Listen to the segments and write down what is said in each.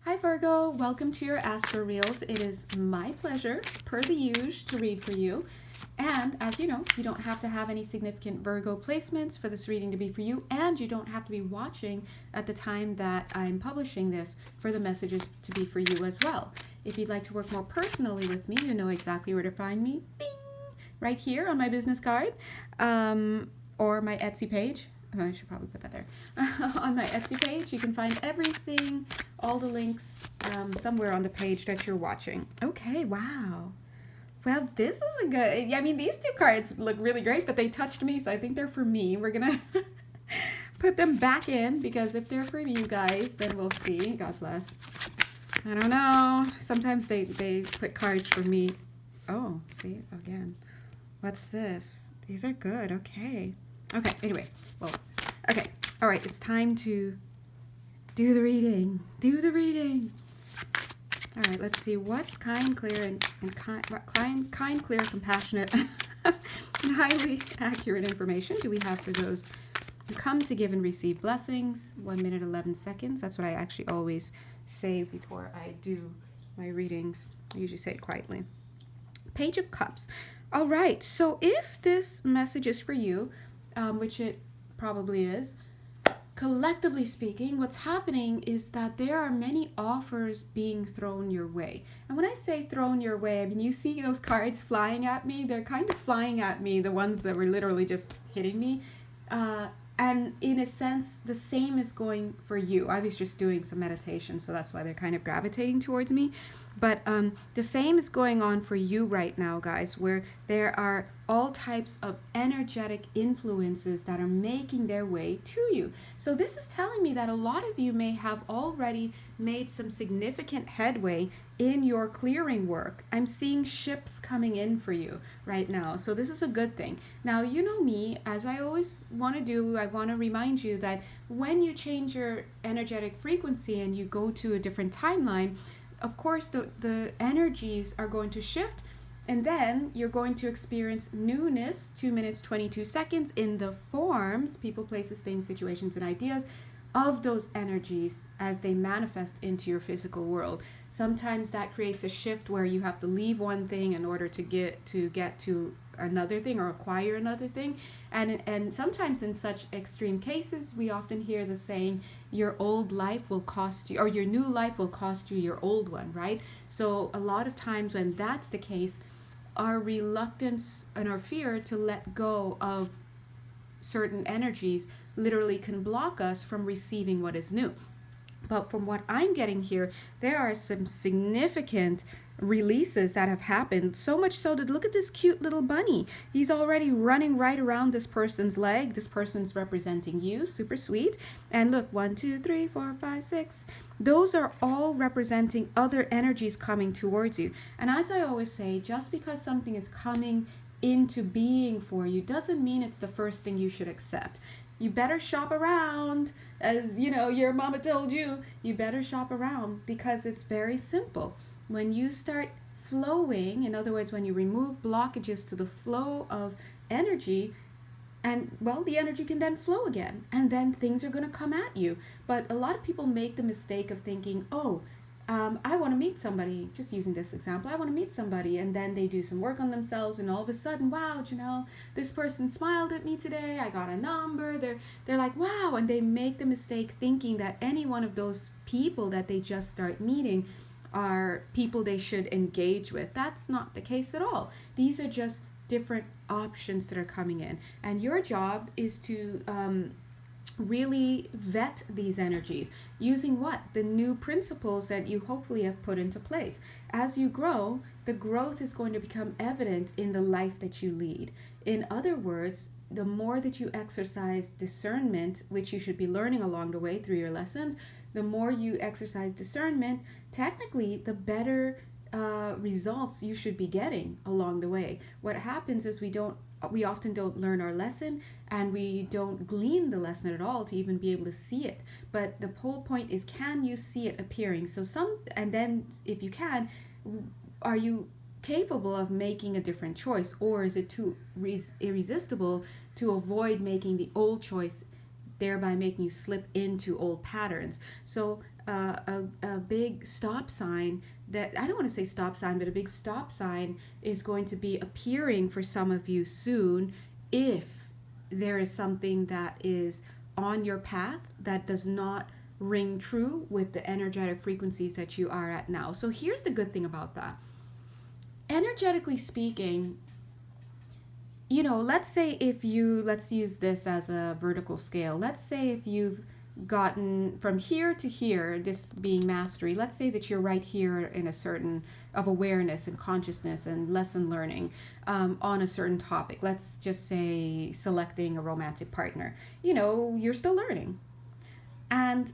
Hi Virgo, welcome to your Astro Reels. It is my pleasure, per the usual, to read for you. And as you know, you don't have to have any significant Virgo placements for this reading to be for you, and you don't have to be watching at the time that I'm publishing this for the messages to be for you as well. If you'd like to work more personally with me, you know exactly where to find me. Ding! Right here on my business card, or my Etsy page. I should probably put that there. On my Etsy page, you can find everything, all the links, somewhere on the page that you're watching. Okay, wow. Well, this is a good, I mean, these two cards look really great, but they touched me, so I think they're for me. We're going to put them back in, because if they're for you guys, then we'll see. God bless. I don't know. Sometimes they put cards for me. Oh, see, again. What's this? These are good. Okay. Okay, anyway, well, okay, all right, it's time to do the reading. Do the reading. All right, let's see what kind, clear, and kind, clear, compassionate, and highly accurate information do we have for those who come to give and receive blessings. 1 minute, 11 seconds. That's what I actually always say before I do my readings. I usually say it quietly. Page of Cups. All right, so if this message is for you, which it probably is, collectively speaking, what's happening is that there are many offers being thrown your way. And when I say thrown your way, I mean, you see those cards flying at me? They're kind of flying at me, the ones that were literally just hitting me. And in a sense, the same is going for you. I was just doing some meditation, so that's why they're kind of gravitating towards me. But the same is going on for you right now, guys, where there are all types of energetic influences that are making their way to you. So this is telling me that a lot of you may have already made some significant headway in your clearing work. I'm seeing ships coming in for you right now. So this is a good thing. Now, you know me, as I always want to do, I want to remind you that when you change your energetic frequency and you go to a different timeline, of course, the energies are going to shift, and then you're going to experience newness, 2 minutes, 22 seconds, in the forms, people, places, things, situations, and ideas of those energies as they manifest into your physical world. Sometimes that creates a shift where you have to leave one thing in order to get to another thing or acquire another thing. And sometimes in such extreme cases, we often hear the saying, your old life will cost you, or your new life will cost you your old one, right? So a lot of times when that's the case, our reluctance and our fear to let go of certain energies literally can block us from receiving what is new. But from what I'm getting here, there are some significant releases that have happened. So much so that look at this cute little bunny. He's already running right around this person's leg. This person's representing you. Super sweet. And look, 1, 2, 3, 4, 5, 6. Those are all representing other energies coming towards you. And as I always say, just because something is coming into being for you doesn't mean it's the first thing you should accept. You better shop around, as you know, your mama told you. You better shop around, because it's very simple. When you start flowing, in other words, when you remove blockages to the flow of energy, and well, the energy can then flow again, and then things are going to come at you. But a lot of people make the mistake of thinking, oh, I want to meet somebody, just using this example, I want to meet somebody, and then they do some work on themselves, and all of a sudden, wow, Janelle, this person smiled at me today, I got a number, they're like, wow, and they make the mistake thinking that any one of those people that they just start meeting are people they should engage with. That's not the case at all. These are just different options that are coming in, and your job is to really vet these energies using what? The new principles that you hopefully have put into place. As you grow, the growth is going to become evident in the life that you lead. In other words, the more that you exercise discernment, which you should be learning along the way through your lessons, the more you exercise discernment, technically the better results you should be getting along the way. What happens is we often don't learn our lesson, and we don't glean the lesson at all to even be able to see it. But the whole point is, can you see it appearing? And then if you can, are you capable of making a different choice, or is it too irresistible to avoid making the old choice thereby making you slip into old patterns. So a big stop sign, that I don't want to say stop sign, but a big stop sign is going to be appearing for some of you soon if there is something that is on your path that does not ring true with the energetic frequencies that you are at now. So here's the good thing about that. Energetically speaking, let's say let's use this as a vertical scale. Let's say if you've gotten from here to here, this being mastery, let's say that you're right here in a certain of awareness and consciousness and lesson learning on a certain topic. Let's just say selecting a romantic partner. You're still learning. And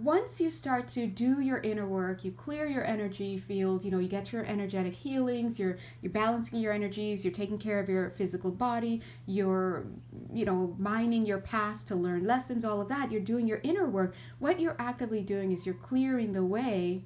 once you start to do your inner work, you clear your energy field, you get your energetic healings, you're balancing your energies, you're taking care of your physical body, you're mining your past to learn lessons, all of that, you're doing your inner work. What you're actively doing is you're clearing the way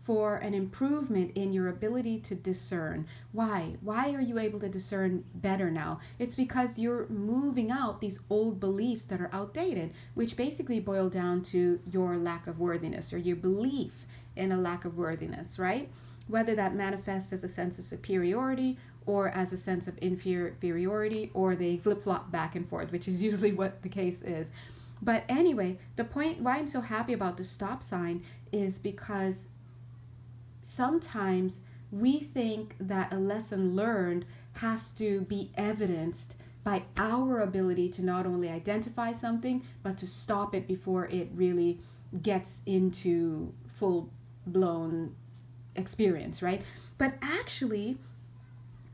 for an improvement in your ability to discern. Why are you able to discern better now? It's because you're moving out these old beliefs that are outdated, which basically boil down to your lack of worthiness or your belief in a lack of worthiness, right? Whether that manifests as a sense of superiority or as a sense of inferiority, or they flip-flop back and forth, which is usually what the case is. But anyway, the point why I'm so happy about the stop sign is because sometimes we think that a lesson learned has to be evidenced by our ability to not only identify something, but to stop it before it really gets into full-blown experience, right? But actually,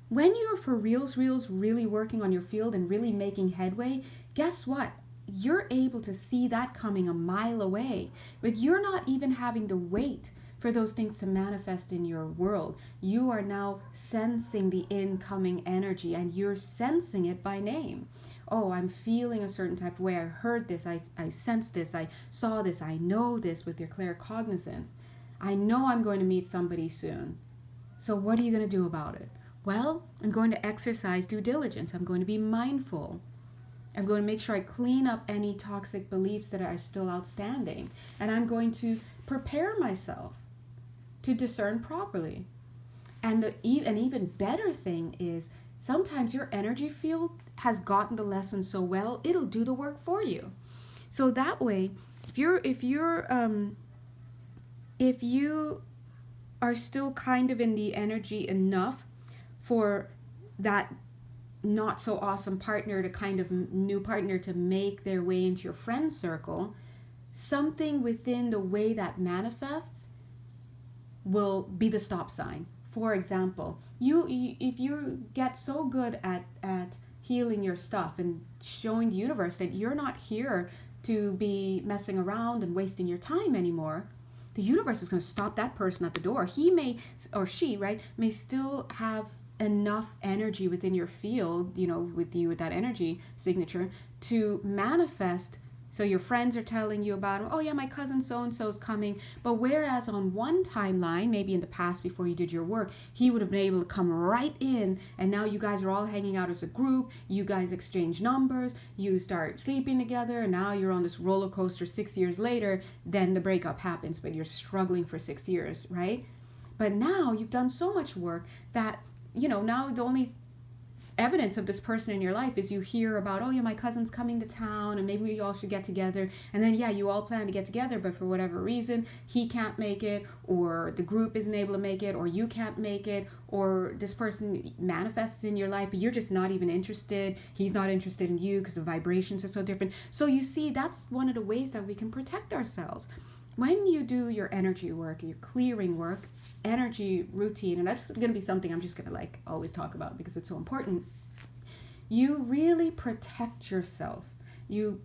when you're for reals really working on your field and really making headway, guess what? You're able to see that coming a mile away, but you're not even having to wait for those things to manifest in your world. You are now sensing the incoming energy, and you're sensing it by name. Oh, I'm feeling a certain type of way. I heard this. I sensed this. I saw this. I know this with your claircognizance. I know I'm going to meet somebody soon. So what are you going to do about it? Well, I'm going to exercise due diligence. I'm going to be mindful. I'm going to make sure I clean up any toxic beliefs that are still outstanding. And I'm going to prepare myself to discern properly. And an even better thing is sometimes your energy field has gotten the lesson so well, it'll do the work for you. So that way, if you are still kind of in the energy enough for that not so awesome partner to kind of new partner to make their way into your friend circle, something within the way that manifests will be the stop sign. For example, if you get so good at healing your stuff and showing the universe that you're not here to be messing around and wasting your time anymore, the universe is going to stop that person at the door. He may, or she, right, may still have enough energy within your field, with that energy signature to manifest. So your friends are telling you about, oh yeah, my cousin so-and-so is coming. But whereas on one timeline, maybe in the past before you did your work, he would have been able to come right in, and now you guys are all hanging out as a group, you guys exchange numbers, you start sleeping together, and now you're on this roller coaster 6 years later, then the breakup happens, but you're struggling for 6 years, right? But now you've done so much work that, now the only evidence of this person in your life is you hear about, oh yeah, my cousin's coming to town and maybe we all should get together, and then you all plan to get together, but for whatever reason he can't make it, or the group isn't able to make it, or you can't make it, or this person manifests in your life but you're just not even interested, he's not interested in you because the vibrations are so different. So you see, that's one of the ways that we can protect ourselves. When you do your energy work, your clearing work, energy routine, and that's going to be something I'm just going to always talk about because it's so important, you really protect yourself. You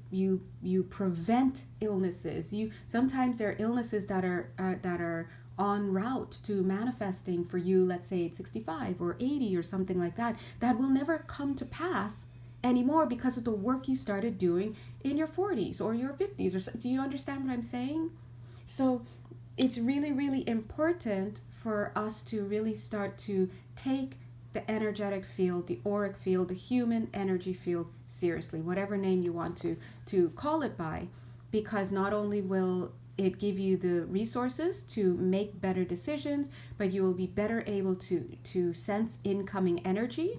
prevent illnesses. Sometimes there are illnesses that are en route to manifesting for you, let's say at 65 or 80 or something like that, that will never come to pass anymore because of the work you started doing in your 40s or your 50s. Or do you understand what I'm saying? So it's really, really important for us to really start to take the energetic field, the auric field, the human energy field seriously, whatever name you want to call it by, because not only will it give you the resources to make better decisions, but you will be better able to sense incoming energy.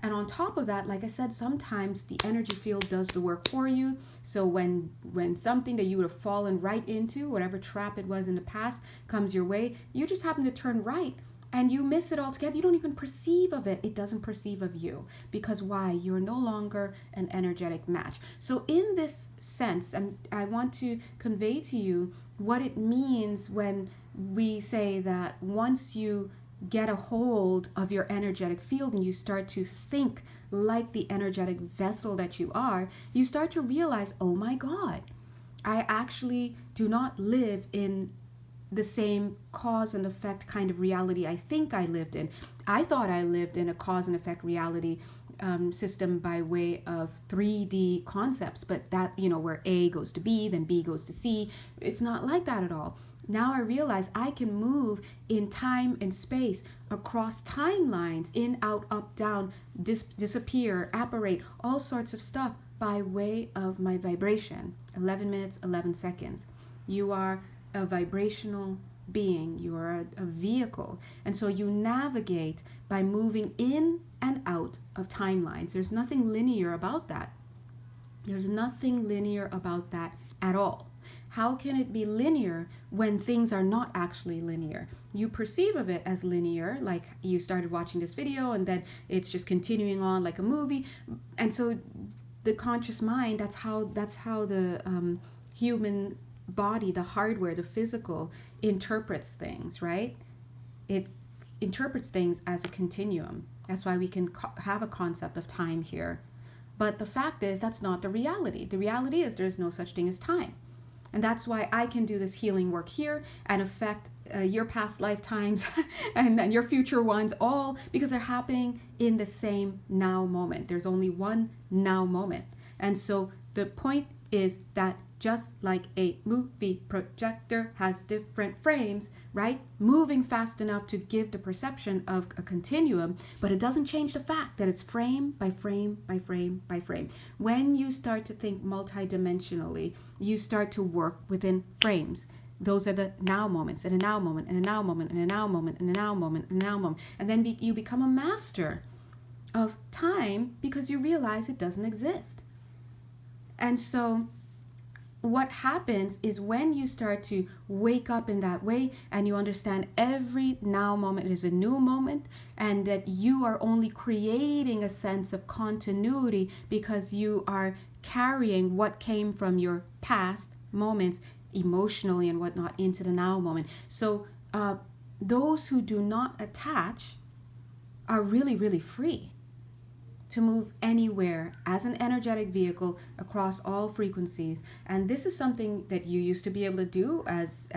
And on top of that, like I said, sometimes the energy field does the work for you. So when something that you would have fallen right into, whatever trap it was in the past, comes your way, you just happen to turn right and you miss it altogether. You don't even perceive of it. It doesn't perceive of you. Because why? You're no longer an energetic match. So in this sense, I want to convey to you what it means when we say that once you get a hold of your energetic field and you start to think like the energetic vessel that you are, you start to realize, oh my God, I actually do not live in the same cause and effect kind of reality I think I lived in. I thought I lived in a cause and effect reality system by way of 3D concepts, but that, where A goes to B, then B goes to C. It's not like that at all. Now I realize I can move in time and space across timelines, in, out, up, down, disappear, apparate, all sorts of stuff by way of my vibration. 11 minutes, 11 seconds. You are a vibrational being. You are a vehicle. And so you navigate by moving in and out of timelines. There's nothing linear about that. There's nothing linear about that at all. How can it be linear when things are not actually linear? You perceive of it as linear, like you started watching this video and then it's just continuing on like a movie. And so the conscious mind, that's how the human body, the hardware, the physical, interprets things, right? It interprets things as a continuum. That's why we can have a concept of time here. But the fact is, that's not the reality. The reality is there's no such thing as time. And that's why I can do this healing work here and affect your past lifetimes and then your future ones, all because they're happening in the same now moment. There's only one now moment. And so the point is that just like a movie projector has different frames, right? Moving fast enough to give the perception of a continuum, but it doesn't change the fact that it's frame by frame by frame by frame. When you start to think multidimensionally, you start to work within frames. Those are the now moments, and a now moment, and a now moment, and a now moment, and a now moment, and a now moment. And then you become a master of time because you realize it doesn't exist. And so what happens is when you start to wake up in that way and you understand every now moment is a new moment and that you are only creating a sense of continuity because you are carrying what came from your past moments emotionally and whatnot into the now moment. So those who do not attach are really, really free to move anywhere as an energetic vehicle across all frequencies. And this is something that you used to be able to do as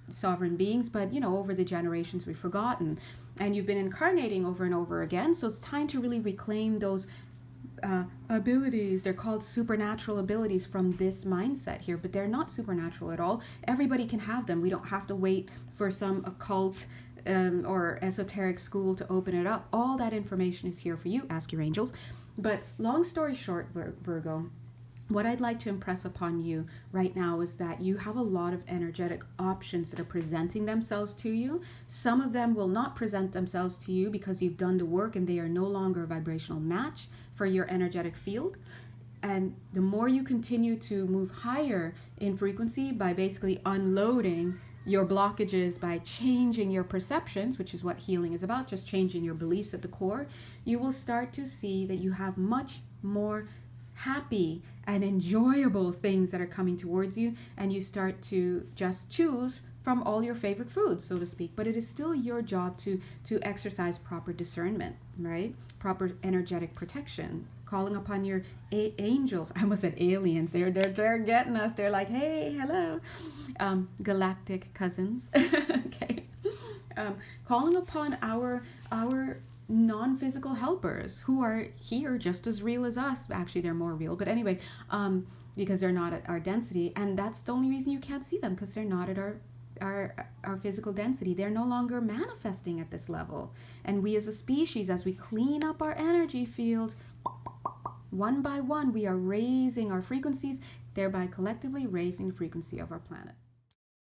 sovereign beings, but over the generations we've forgotten. And you've been incarnating over and over again, so it's time to really reclaim those abilities. They're called supernatural abilities from this mindset here, but they're not supernatural at all. Everybody can have them. We don't have to wait for some occult or esoteric school to open it up. All that information is here for you. Ask your angels. But long story short, Virgo, what I'd like to impress upon you right now is that you have a lot of energetic options that are presenting themselves to you. Some of them will not present themselves to you because you've done the work and they are no longer a vibrational match for your energetic field. And the more you continue to move higher in frequency by basically unloading your blockages, by changing your perceptions, which is what healing is about, just changing your beliefs at the core, you will start to see that you have much more happy and enjoyable things that are coming towards you, and you start to just choose from all your favorite foods, so to speak. But it is still your job to exercise proper discernment, right? Proper energetic protection, calling upon your angels. I almost said aliens. They're getting us. They're like, hey, hello, galactic cousins. Okay, calling upon our non-physical helpers who are here just as real as us. Actually, they're more real, but anyway, because they're not at our density, and that's the only reason you can't see them, because they're not at our our physical density. They're no longer manifesting at this level. And we as a species, as we clean up our energy field, one by one, we are raising our frequencies, thereby collectively raising the frequency of our planet.